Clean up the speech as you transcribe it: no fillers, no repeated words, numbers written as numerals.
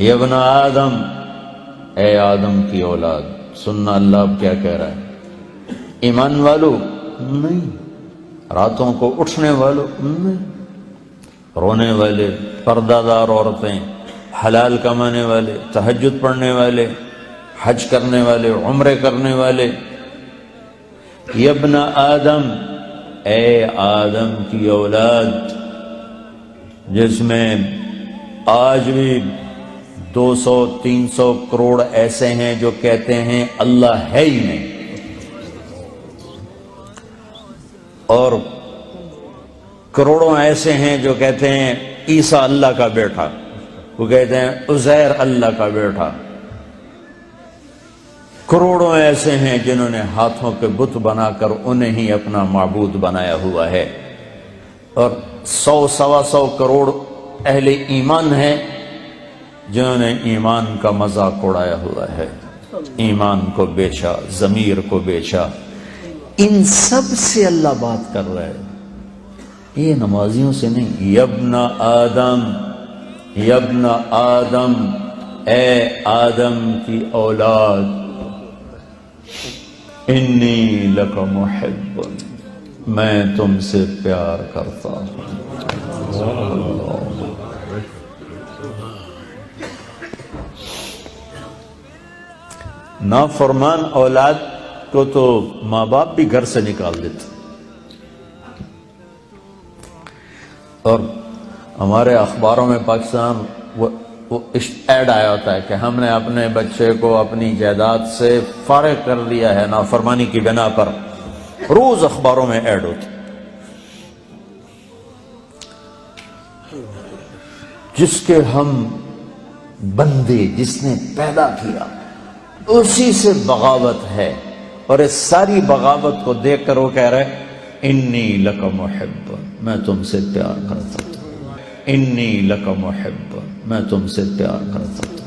یا ابن آدم، اے آدم کی اولاد. سننا اللہ اب کیا کہہ رہا ہے؟ ایمان والو نہیں، راتوں کو اٹھنے والوں نہیں، رونے والے، پردہ دار عورتیں، حلال کمانے والے، تہجد پڑھنے والے، حج کرنے والے، عمرے کرنے والے. یا ابن آدم، اے آدم کی اولاد، جس میں آج بھی 200-300 کروڑ ایسے ہیں جو کہتے ہیں اللہ ہے ہی نہیں، اور کروڑوں ایسے ہیں جو کہتے ہیں عیسیٰ اللہ کا بیٹا، وہ کہتے ہیں عزیر اللہ کا بیٹا. کروڑوں ایسے ہیں جنہوں نے ہاتھوں کے بت بنا کر انہیں ہی اپنا معبود بنایا ہوا ہے، اور 100-125 کروڑ اہل ایمان ہیں جنہوں نے ایمان کا مذاق اڑایا ہوا ہے، ایمان کو بیچا، ضمیر کو بیچا. ان سب سے اللہ بات کر رہا ہے، یہ نمازیوں سے نہیں. یا ابن آدم، یا ابن آدم، اے آدم کی اولاد، انی لک محب، میں تم سے پیار کرتا ہوں. نافرمان اولاد کو تو ماں باپ بھی گھر سے نکال دیتے. اور ہمارے اخباروں میں پاکستان وہ ایڈ آیا ہوتا ہے کہ ہم نے اپنے بچے کو اپنی جائیداد سے فارغ کر دیا ہے نافرمانی کی بنا پر. روز اخباروں میں ایڈ ہوتا. جس کے ہم بندے، جس نے پیدا کیا، اسی سے بغاوت ہے، اور اس ساری بغاوت کو دیکھ کر وہ کہہ رہے انی لک محب، میں تم سے پیار کرتا ہوں. انی لک محب، میں تم سے پیار کرتا ہوں.